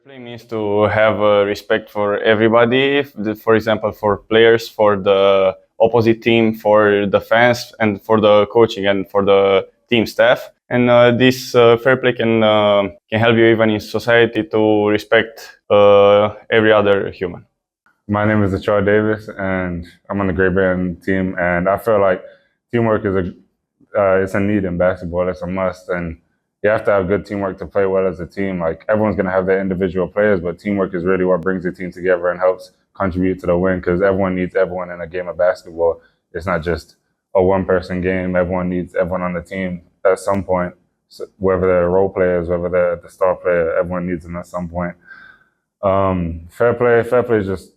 play means to have respect for everybody, for example, for players, for the opposite team, for the fans, and for the coaching and for the team staff. And this fair play can help you even in society to respect every other human. My name is Achar Davis, and I'm on the Great Britain team. And I feel like teamwork is it's a need in basketball. It's a must, and you have to have good teamwork to play well as a team. Like, everyone's going to have their individual players, but teamwork is really what brings the team together and helps contribute to the win, because everyone needs everyone in a game of basketball. It's not just a one-person game. Everyone needs everyone on the team at some point, so whether they're role players, whether they're the star player, everyone needs them at some point. Fair play is just,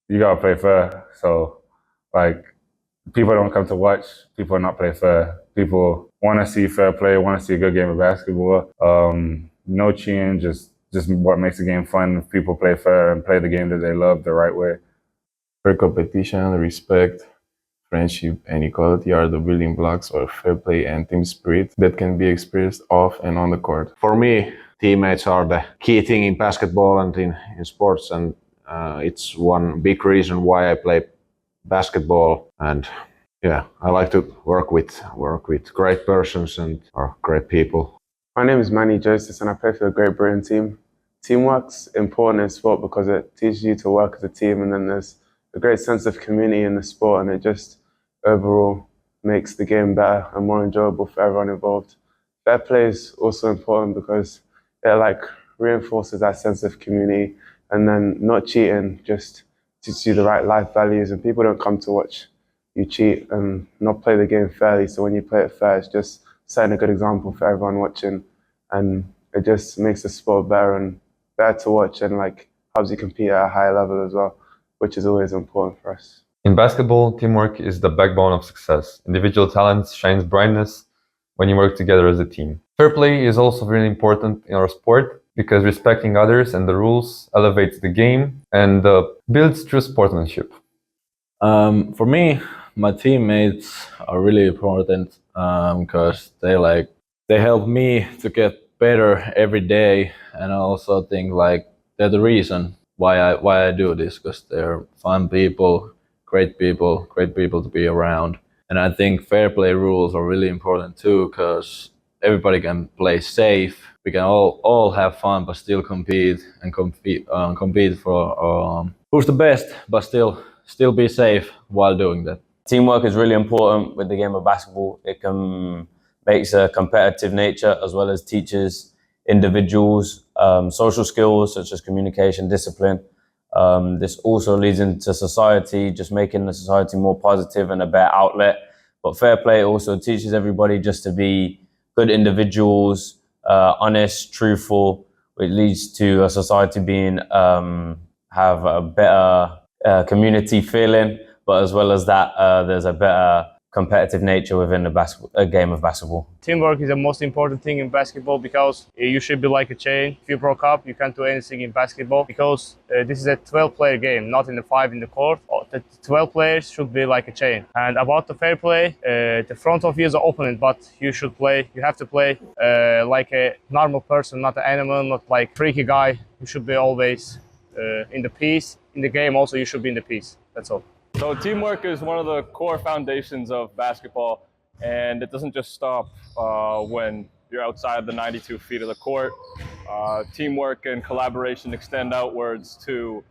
you got to play fair. So, like, people don't come to watch people not play fair. People want to see fair play, want to see a good game of basketball. No cheating, just what makes the game fun. If people play fair and play the game that they love the right way. Fair competition, respect, friendship, and equality are the building blocks of fair play and team spirit that can be experienced off and on the court. For me, teammates are the key thing in basketball and in sports, and it's one big reason why I play basketball. And yeah, I like to work with great persons and or great people. My name is Manny Joseph, and I play for the Great Britain team. Teamwork's important in sport because it teaches you to work as a team, and then there's a great sense of community in the sport, and it just overall makes the game better and more enjoyable for everyone involved. Fair play is also important because it reinforces that sense of community, and then not cheating just teaches you the right life values, and people don't come to watch you cheat and not play the game fairly. So when you play it fair, it's just setting a good example for everyone watching, and it just makes the sport better and better to watch, and helps you compete at a high level as well, which is always important for us. In basketball, teamwork is the backbone of success. Individual talent shines brightness when you work together as a team. Fair play is also really important in our sport because respecting others and the rules elevates the game and builds true sportsmanship. For me, my teammates are really important because they help me to get better every day, and I also think they're the reason why I do this, because they're fun people, great people to be around. And I think fair play rules are really important too, because everybody can play safe. We can all have fun, but still compete for who's the best, but still be safe while doing that. Teamwork is really important with the game of basketball. It makes a competitive nature, as well as teaches individuals social skills such as communication, discipline. This also leads into society, just making the society more positive and a better outlet. But fair play also teaches everybody just to be good individuals, honest, truthful, which leads to a society being have a better community feeling. But as well as that, there's a better competitive nature within a game of basketball. Teamwork is the most important thing in basketball, because you should be like a chain. If you broke up, you can't do anything in basketball, because this is a 12-player game, not in the 5 in the court. The 12 players should be like a chain. And about the fair play, the front of you is the opponent, but you have to play like a normal person, not an animal, not like freaky guy. You should be always in the peace. In the game also, you should be in the peace. That's all. So teamwork is one of the core foundations of basketball, and it doesn't just stop when you're outside the 92 feet of the court. Teamwork and collaboration extend outwards to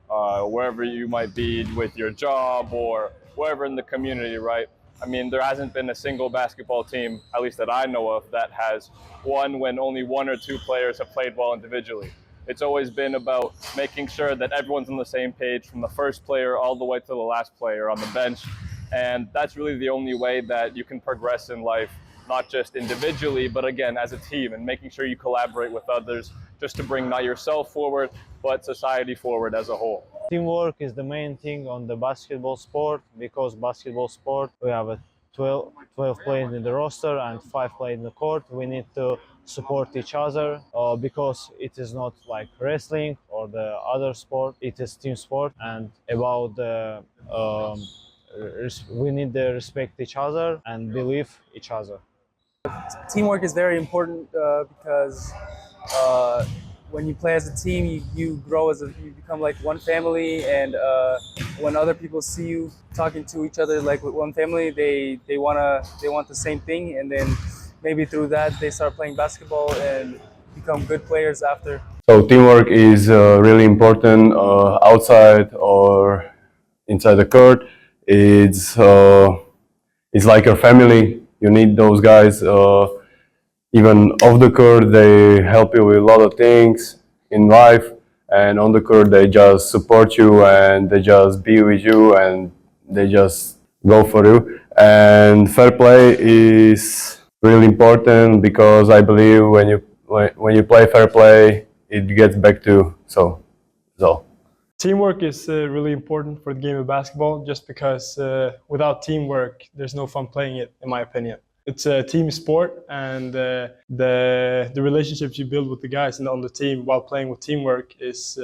wherever you might be with your job or wherever in the community, right? I mean, there hasn't been a single basketball team, at least that I know of, that has won when only 1 or 2 players have played well individually. It's always been about making sure that everyone's on the same page, from the first player all the way to the last player on the bench. And that's really the only way that you can progress in life, not just individually, but again, as a team, and making sure you collaborate with others just to bring not yourself forward, but society forward as a whole. Teamwork is the main thing on the basketball sport, because basketball sport, we have 12 players in the roster and 5 players in the court. We need to support each other because it is not like wrestling or the other sport, it is team sport. And about the we need to respect each other and believe each other. Teamwork is very important because when you play as a team, you grow you become like one family, and when other people see you talking to each other like with one family, they want the same thing, and then maybe through that they start playing basketball and become good players after. So teamwork is really important outside or inside the court. It's like a family. You need those guys. Even off the court, they help you with a lot of things in life, and on the court, they just support you and they just be with you and they just go for you. And fair play is really important because I believe when you play fair play, it gets back to you. So that's all. Teamwork is really important for the game of basketball, just because without teamwork, there's no fun playing it, in my opinion. It's a team sport, and the relationships you build with the guys on the team while playing with teamwork is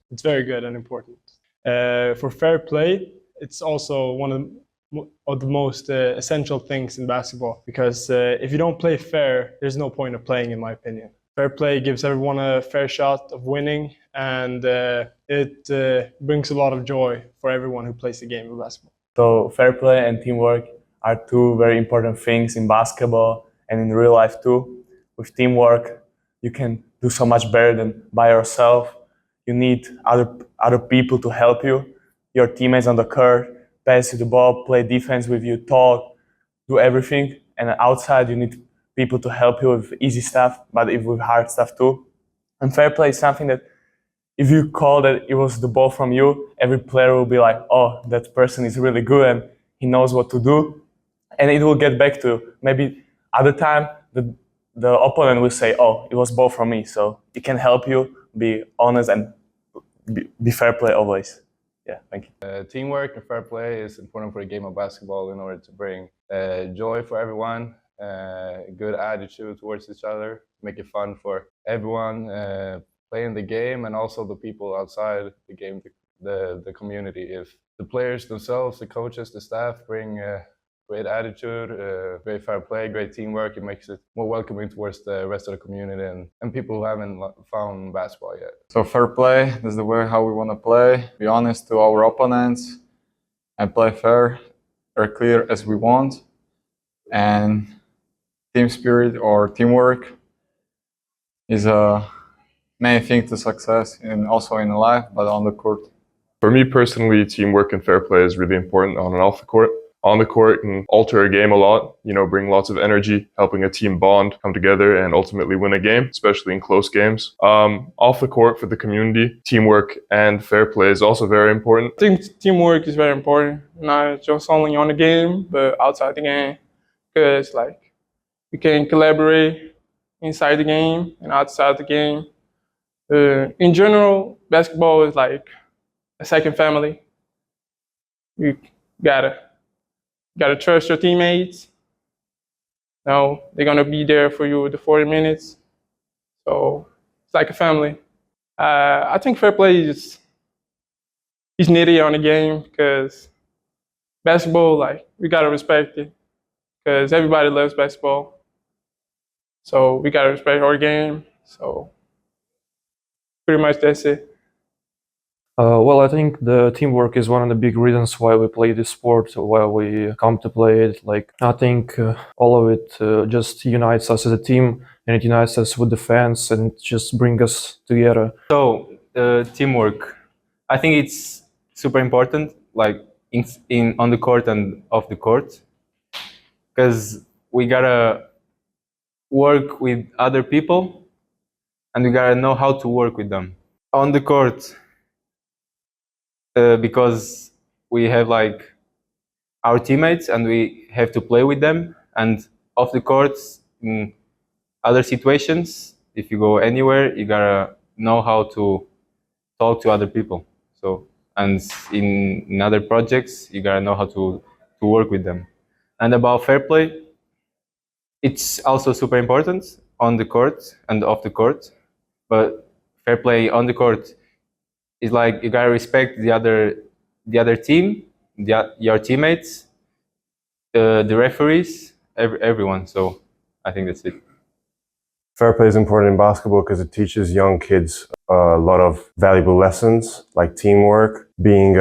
it's very good and important. For fair play, it's also one of the most essential things in basketball, because if you don't play fair, there's no point of playing, in my opinion. Fair play gives everyone a fair shot of winning, and it brings a lot of joy for everyone who plays the game of basketball. So fair play and teamwork are two very important things in basketball and in real life too. With teamwork, you can do so much better than by yourself. You need other people to help you. Your teammates on the court, pass you the ball, play defense with you, talk, do everything. And outside, you need people to help you with easy stuff, but with hard stuff too. And fair play is something that if you call that it was the ball from you, every player will be like, oh, that person is really good and he knows what to do. And it will get back to you. Maybe other time, the opponent will say, oh, it was ball from me. So it can help you be honest and be fair play always. Yeah, thank you. Teamwork and fair play is important for the game of basketball in order to bring joy for everyone, good attitude towards each other, make it fun for everyone playing the game, and also the people outside the game, the community. If the players themselves, the coaches, the staff bring great attitude, great fair play, great teamwork, it makes it more welcoming towards the rest of the community and people who haven't found basketball yet. So fair play is the way how we want to play, be honest to our opponents and play fair or clear as we want. And team spirit or teamwork is a main thing to success, and also in life, but on the court. For me personally, teamwork and fair play is really important on and off the court. On the court can alter a game a lot, bring lots of energy, helping a team bond, come together and ultimately win a game, especially in close games. Off the court for the community, teamwork and fair play is also very important. I think teamwork is very important, not just only on the game, but outside the game, because you can collaborate inside the game and outside the game. In general, basketball is like a second family. You gotta trust your teammates. They're gonna be there for you the 40 minutes. So it's like a family. I think fair play is needed on the game, because basketball, we gotta respect it, because everybody loves basketball. So we gotta respect our game. So pretty much that's it. Well, I think the teamwork is one of the big reasons why we play this sport, why we come to play it. I think all of it just unites us as a team, and it unites us with the fans, and just brings us together. So teamwork, I think it's super important, on the court and off the court, because we gotta work with other people, and we gotta know how to work with them. On the court, because we have our teammates and we have to play with them, and off the court, in other situations, if you go anywhere, you gotta know how to talk to other people. And in other projects, you gotta know how to work with them. And about fair play, it's also super important on the court and off the court. But fair play on the court is you gotta respect the other team, your teammates, the referees, everyone. So I think that's it. Fair play is important in basketball because it teaches young kids a lot of valuable lessons like teamwork, being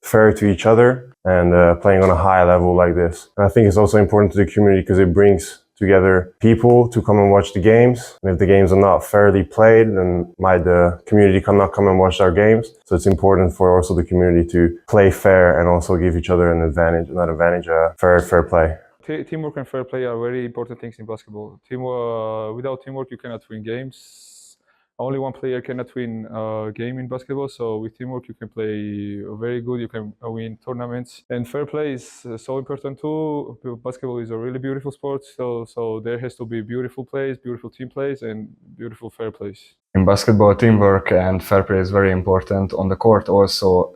fair to each other, and playing on a high level like this. And I think it's also important to the community because it brings together people to come and watch the games. And if the games are not fairly played, then might the community not come and watch our games. So it's important for also the community to play fair and also give each other an advantage, fair play. Teamwork and fair play are very important things in basketball. Without teamwork, you cannot win games. Only one player cannot win a game in basketball, so with teamwork you can play very good, you can win tournaments. And fair play is so important too. Basketball is a really beautiful sport, so there has to be beautiful plays, beautiful team plays, and beautiful fair plays. In basketball, teamwork and fair play is very important. On the court also,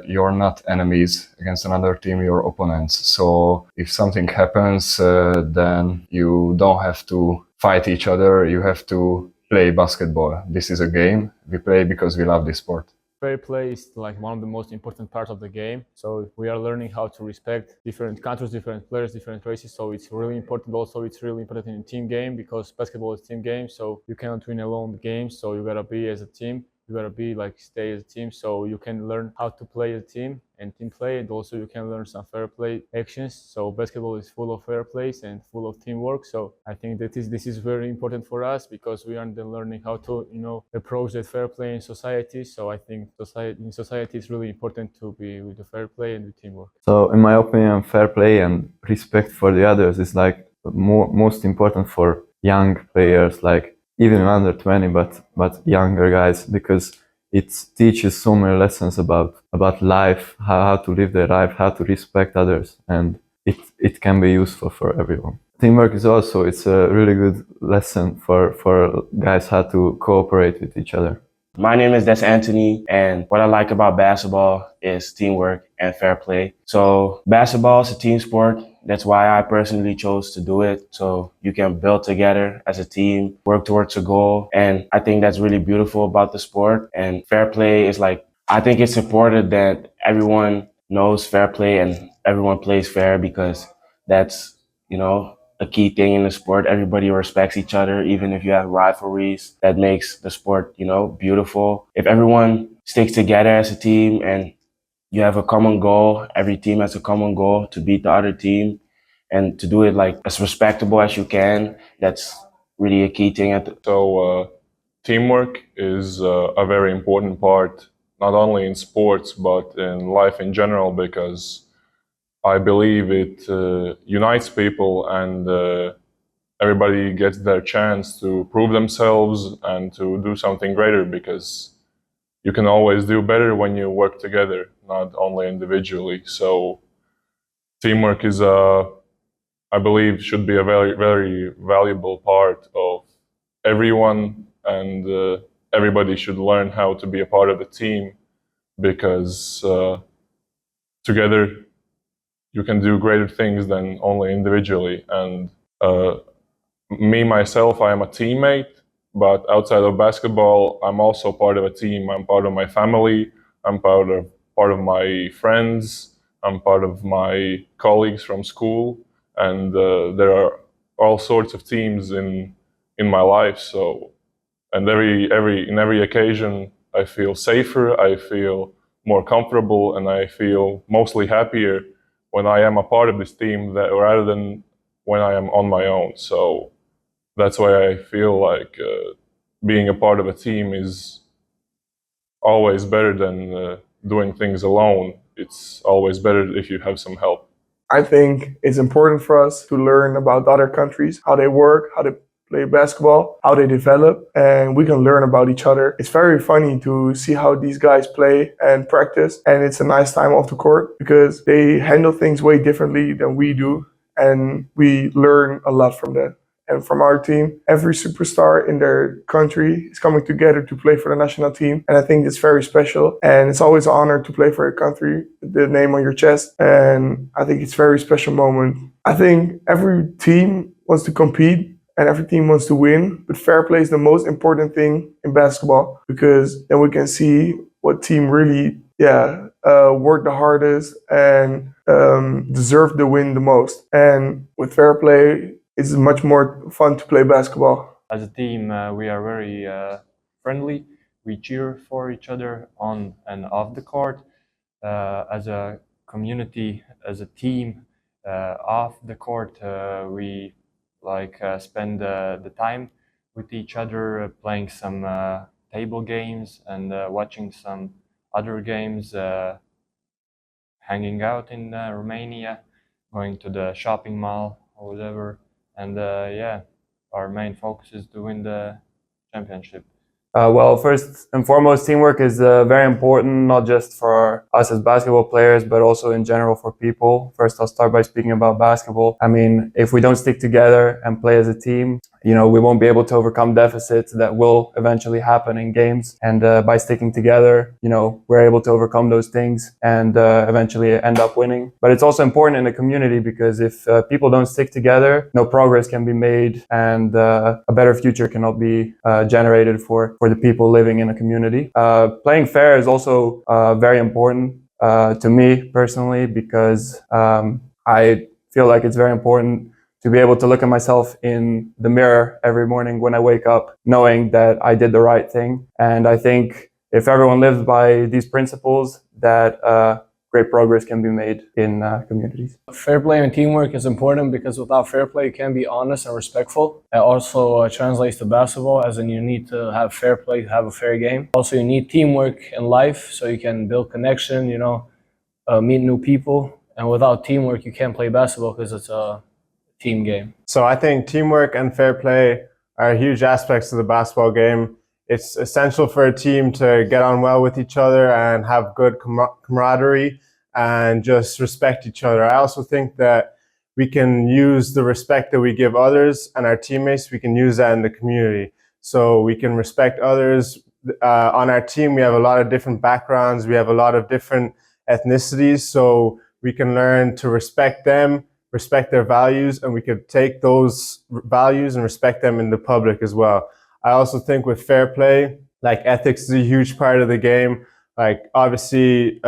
you're not enemies against another team, you're opponents. So if something happens, then you don't have to fight each other, you have to play basketball. This is a game. We play because we love this sport. Fair play is like one of the most important parts of the game. So we are learning how to respect different countries, different players, different races. So it's really important. Also, it's really important in a team game because basketball is a team game. So you cannot win alone the game. So you gotta be as a team. You gotta be stay as a team. So you can learn how to play as a team and team play, and also you can learn some fair play actions. So basketball is full of fair plays and full of teamwork. So I think that this is very important for us because we are then learning how to approach that fair play in society. So I think in society it's really important to be with the fair play and with teamwork. So in my opinion, fair play and respect for the others is most important for young players, even under 20, but younger guys, because it teaches so many lessons about life, how to live their life, how to respect others, and it can be useful for everyone. Teamwork is also, it's a really good lesson for guys how to cooperate with each other. My name is Des Anthony, and what I like about basketball is teamwork and fair play. So basketball is a team sport. That's why I personally chose to do it. So you can build together as a team, work towards a goal. And I think that's really beautiful about the sport. And fair play is I think it's important that everyone knows fair play and everyone plays fair because that's, a key thing in the sport. Everybody respects each other, even if you have rivalries. That makes the sport, beautiful. If everyone sticks together as a team and you have a common goal, every team has a common goal to beat the other team and to do it as respectable as you can, that's really a key thing. So teamwork is a very important part, not only in sports, but in life in general, because I believe it unites people and everybody gets their chance to prove themselves and to do something greater, because you can always do better when you work together, not only individually. So teamwork is, I believe, should be a very, very valuable part of everyone, and everybody should learn how to be a part of the team, because together you can do greater things than only individually. And me, myself, I am a teammate, but outside of basketball, I'm also part of a team. I'm part of my family, I'm part of my friends, I'm part of my colleagues from school, and there are all sorts of teams in my life. So, and in every occasion, I feel safer, I feel more comfortable, and I feel mostly happier when I am a part of this team rather than when I am on my own. So that's why I feel like being a part of a team is always better than doing things alone. It's always better if you have some help. I think it's important for us to learn about other countries, how they work, how they play basketball, how they develop, and we can learn about each other. It's very funny to see how these guys play and practice, and it's a nice time off the court because they handle things way differently than we do, and we learn a lot from that. And from our team, every superstar in their country is coming together to play for the national team. And I think it's very special. And it's always an honor to play for your country, the name on your chest. And I think it's a very special moment. I think every team wants to compete and every team wants to win. But fair play is the most important thing in basketball, because then we can see what team really worked the hardest and deserved the win the most. And with fair play, it's much more fun to play basketball. As a team, we are very friendly. We cheer for each other on and off the court. As a community, as a team, off the court, we spend the time with each other, playing some table games and watching some other games, hanging out in Romania, going to the shopping mall or whatever. And yeah, our main focus is to win the championship. Well, first and foremost, teamwork is very important, not just for us as basketball players, but also in general for people. First, I'll start by speaking about basketball. I mean, if we don't stick together and play as a team, we won't be able to overcome deficits that will eventually happen in games. And by sticking together, we're able to overcome those things and eventually end up winning. But it's also important in the community because if people don't stick together, no progress can be made and a better future cannot be generated for the people living in a community. Playing fair is also very important to me personally because I feel like it's very important to be able to look at myself in the mirror every morning when I wake up, knowing that I did the right thing. And I think if everyone lives by these principles, that great progress can be made in communities. Fair play and teamwork is important because without fair play, you can't be honest and respectful. It also translates to basketball, as in you need to have fair play to have a fair game. Also, you need teamwork in life so you can build connection, meet new people. And without teamwork, you can't play basketball because it's a team game. So I think teamwork and fair play are huge aspects of the basketball game. It's essential for a team to get on well with each other and have good camaraderie and just respect each other. I also think that we can use the respect that we give others and our teammates, we can use that in the community. So we can respect others. On our team, we have a lot of different backgrounds. We have a lot of different ethnicities. So we can learn to respect them, respect their values, and we could take those values and respect them in the public as well. I also think with fair play, ethics is a huge part of the game. Obviously,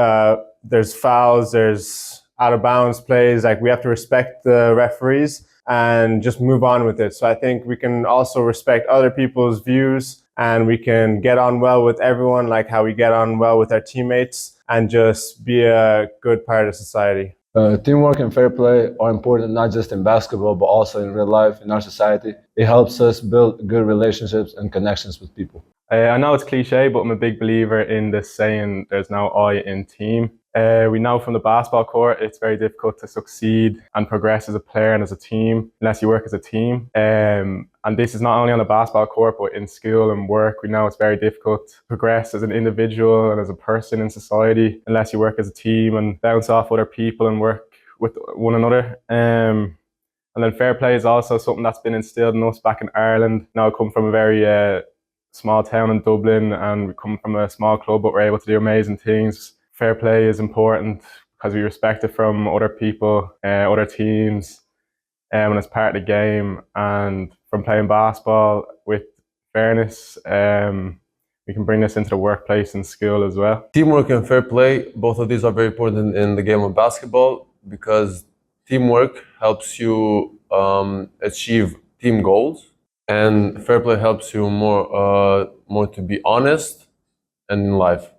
there's fouls, there's out of bounds plays. We have to respect the referees and just move on with it. So I think we can also respect other people's views and we can get on well with everyone, like how we get on well with our teammates, and just be a good part of society. Teamwork and fair play are important not just in basketball, but also in real life, in our society. It helps us build good relationships and connections with people. I know it's cliche, but I'm a big believer in this saying, there's no I in team. We know from the basketball court, it's very difficult to succeed and progress as a player and as a team, unless you work as a team. And this is not only on the basketball court, but in school and work. We know it's very difficult to progress as an individual and as a person in society, unless you work as a team and bounce off other people and work with one another. And then fair play is also something that's been instilled in us back in Ireland. Now I come from a very small town in Dublin and we come from a small club, but we're able to do amazing things. Fair play is important because we respect it from other people, other teams, and it's part of the game. And from playing basketball with fairness, we can bring this into the workplace and school as well. Teamwork and fair play, both of these are very important in the game of basketball because teamwork helps you achieve team goals, and fair play helps you more to be honest and in life.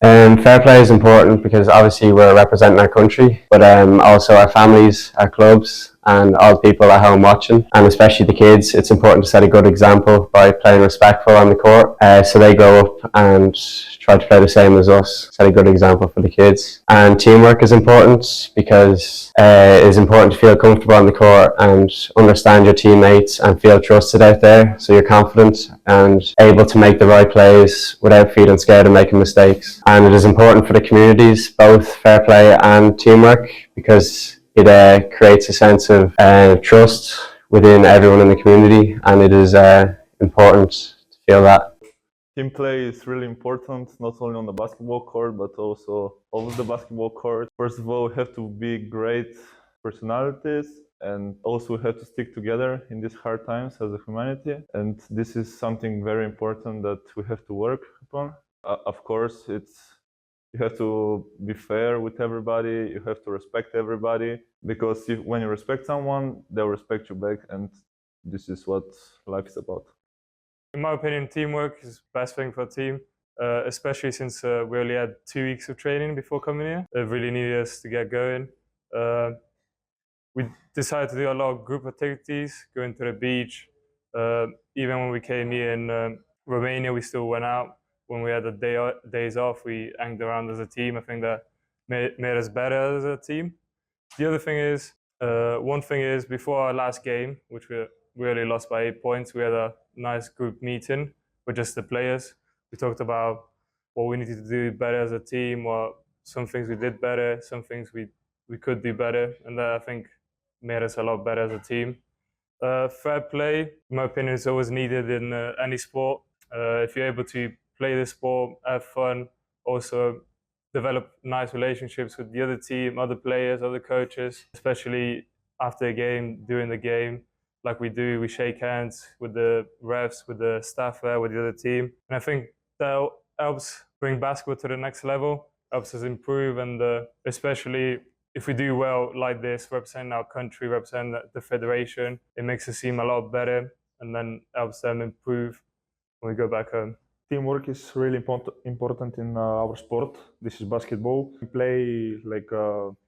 Fair play is important because obviously we're representing our country, but also our families, our clubs, and all the people at home watching, and especially the kids. It's important to set a good example by playing respectful on the court, so they grow up and try to play the same as us, set a good example for the kids. And teamwork is important because it's important to feel comfortable on the court and understand your teammates and feel trusted out there, so you're confident and able to make the right plays without feeling scared of making mistakes. And it is important for the communities, both fair play and teamwork, because it creates a sense of trust within everyone in the community, and it is important to feel that. Team play is really important, not only on the basketball court, but also off the basketball court. First of all, we have to be great personalities, and also we have to stick together in these hard times as a humanity. And this is something very important that we have to work upon. Of course, you have to be fair with everybody, you have to respect everybody, because when you respect someone, they'll respect you back, and this is what life is about. In my opinion, teamwork is the best thing for a team, especially since we only had 2 weeks of training before coming here. It really needed us to get going. We decided to do a lot of group activities, going to the beach. Even when we came here in Romania, we still went out. When we had the days off, we hanged around as a team. I think that made us better as a team. The other thing is, one thing is, before our last game, which we only lost by 8 points, we had a nice group meeting with just the players. We talked about what we needed to do better as a team, or some things we did better, some things we could do better, and that, I think, made us a lot better as a team. Fair play, in my opinion, is always needed in any sport. If you're able to play the sport, have fun, also develop nice relationships with the other team, other players, other coaches, especially after a game, during the game, like we do, we shake hands with the refs, with the staff there, with the other team. And I think that helps bring basketball to the next level, helps us improve, and especially if we do well like this, representing our country, representing the federation, it makes us seem a lot better, and then helps them improve when we go back home. Teamwork is really important in our sport. This is basketball. We play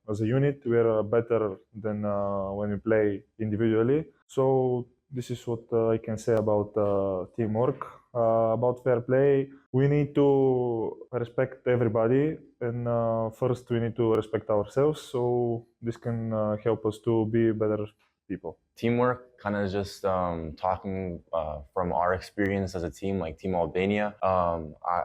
as a unit. We are better than when we play individually. So this is what I can say about teamwork. About fair play, we need to respect everybody, and first we need to respect ourselves. So this can help us to be better people. Teamwork, kind of just talking from our experience as a team, like Team Albania.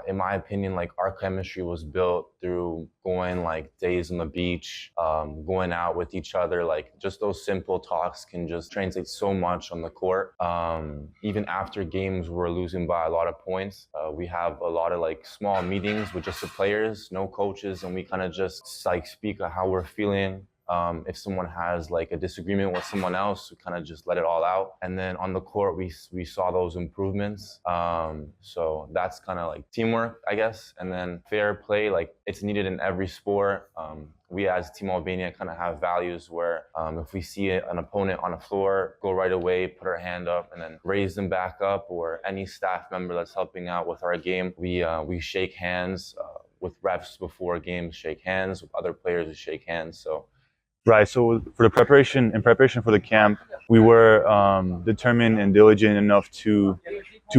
In my opinion, like our chemistry was built through going like days on the beach, going out with each other. Like just those simple talks can just translate so much on the court. Even after games we're losing by a lot of points, we have a lot of like small meetings with just the players, no coaches, and we kind of just like speak of how we're feeling. If someone has like a disagreement with someone else, we kind of just let it all out. And then on the court, we saw those improvements. So that's kind of like teamwork, I guess. And then fair play, like it's needed in every sport. We as Team Albania kind of have values where if we see an opponent on the floor, go right away, put our hand up, and then raise them back up, or any staff member that's helping out with our game, we shake hands with refs before games, shake hands with other players, we shake hands. So. Right. So for the preparation for the camp, we were determined and diligent enough to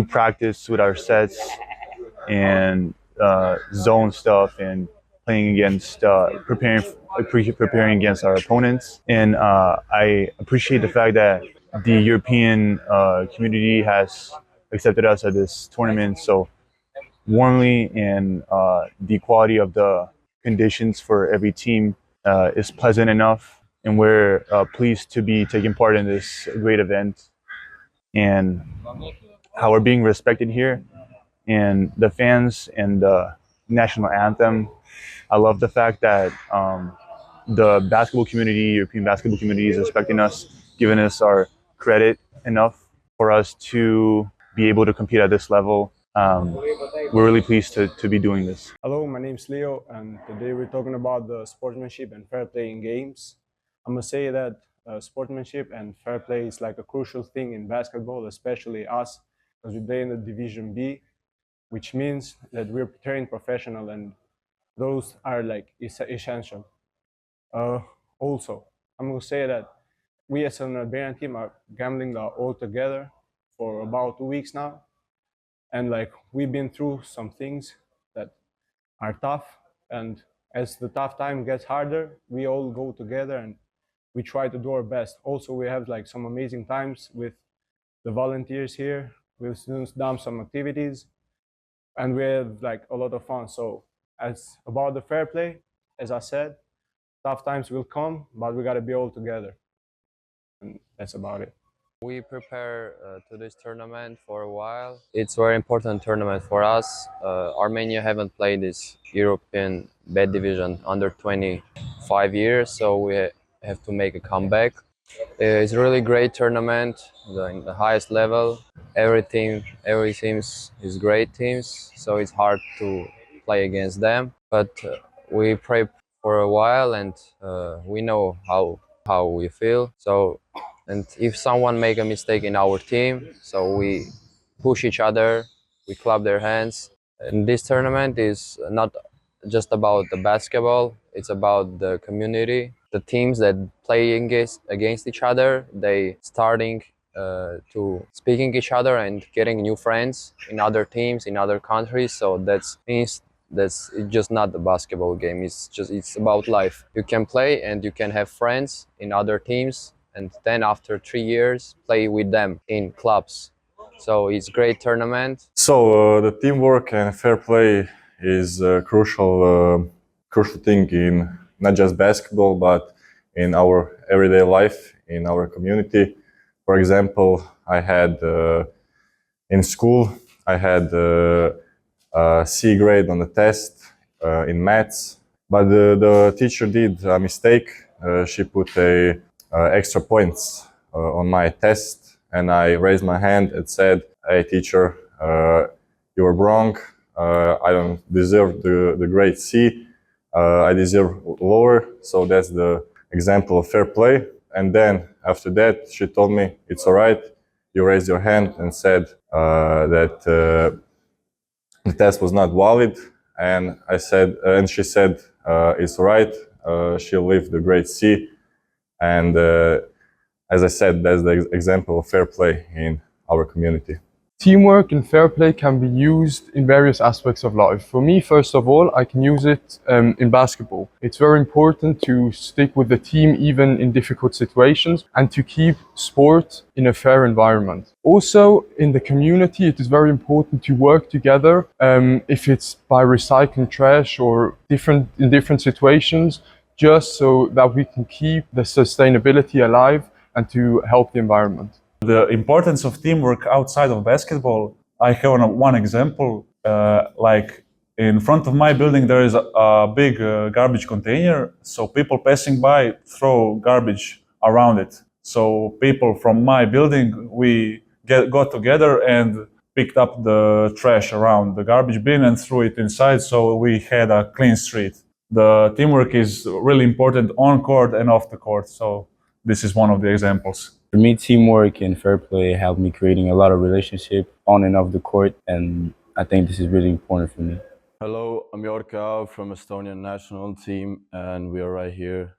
practice with our sets and zone stuff and playing against preparing against our opponents. And I appreciate the fact that the European community has accepted us at this tournament so warmly, and the quality of the conditions for every team is pleasant enough, and we're pleased to be taking part in this great event, and how we're being respected here, and the fans and the national anthem. I love the fact that the basketball community, European basketball community, is respecting us, giving us our credit enough for us to be able to compete at this level. We're really pleased to be doing this. Hello, my name is Leo, and today we're talking about the sportsmanship and fair play in games. I'm gonna say that sportsmanship and fair play is like a crucial thing in basketball, especially us, because we play in the Division B, which means that we're trained professional, and those are like essential. Also, I'm gonna say that we as an Albanian team are gambling all together for about 2 weeks now. And like we've been through some things that are tough, and as the tough time gets harder, we all go together and we try to do our best. Also, we have like some amazing times with the volunteers here. We've done some activities, and we have like a lot of fun. So as about the fair play, as I said, tough times will come, but we gotta be all together, and that's about it. We prepare to this tournament for a while. It's a very important tournament for us. Armenia haven't played this European B division under 25 years, so we have to make a comeback. It's a really great tournament, the highest level. Every team is great teams, so it's hard to play against them. But we pray for a while, and we know how we feel. So And if someone make a mistake in our team, so we push each other, we clap their hands. And this tournament is not just about the basketball, it's about the community. The teams that play against each other, they starting to speaking each other and getting new friends in other teams, in other countries. So that means it's just not the basketball game, it's about life. You can play and you can have friends in other teams, and then after 3 years play with them in clubs. So it's great tournament. So the teamwork and fair play is a crucial thing in not just basketball, but in our everyday life, in our community. For example, I had in school, I had a C grade on the test in maths, but the teacher did a mistake. She put extra points on my test, and I raised my hand and said, "Hey teacher, you were wrong. I don't deserve the grade C. I deserve lower." So that's the example of fair play. And then after that, she told me, "It's all right. You raised your hand and said that the test was not valid." And I said, and she said, "It's all right. She'll leave the grade C." And as I said, that's the example of fair play in our community. Teamwork and fair play can be used in various aspects of life. For me, first of all, I can use it in basketball. It's very important to stick with the team even in difficult situations and to keep sport in a fair environment. Also, in the community, it is very important to work together, if it's by recycling trash or in different situations, just so that we can keep the sustainability alive and to help the environment. The importance of teamwork outside of basketball, I have one example. Like in front of my building, there is a big garbage container. So people passing by throw garbage around it. So people from my building, we got together and picked up the trash around the garbage bin and threw it inside. So we had a clean street. The teamwork is really important on court and off the court. So this is one of the examples. For me, teamwork and fair play helped me creating a lot of relationship on and off the court, and I think this is really important for me. Hello, I'm 𝐻𝐚𝐫𝐿 from Estonian national team, and we are right here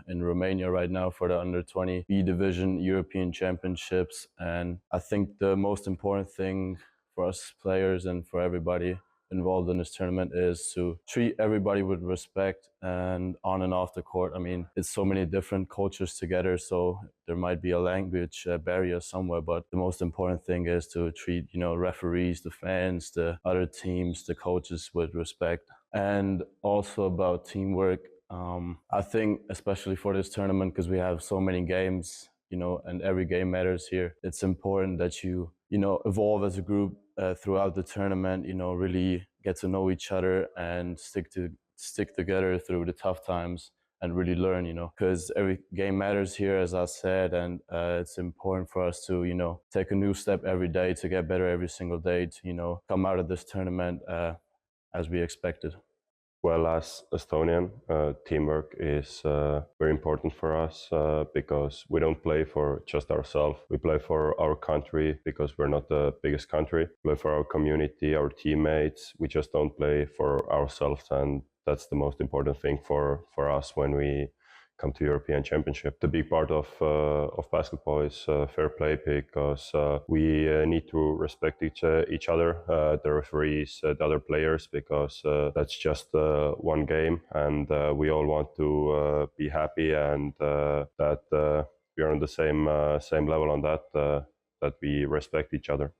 in Romania right now for the under-20 B division European Championships. And I think the most important thing for us players and for everybody involved in this tournament is to treat everybody with respect and on and off the court. I mean, it's so many different cultures together, so there might be a language barrier somewhere, but the most important thing is to treat, referees, the fans, the other teams, the coaches with respect. And also about teamwork, I think especially for this tournament, because we have so many games, and every game matters here, it's important that you evolve as a group throughout the tournament, really get to know each other and stick together through the tough times and really learn, because every game matters here, as I said, and it's important for us to, take a new step every day to get better every single day to, come out of this tournament as we expected. Well, as Estonian, teamwork is very important for us because we don't play for just ourselves. We play for our country because we're not the biggest country. We play for our community, our teammates. We just don't play for ourselves, and that's the most important thing for us when we come to European Championship. The big part of basketball is fair play because we need to respect each other, the referees, the other players, because that's just one game, and we all want to be happy and that we are on the same level on that we respect each other.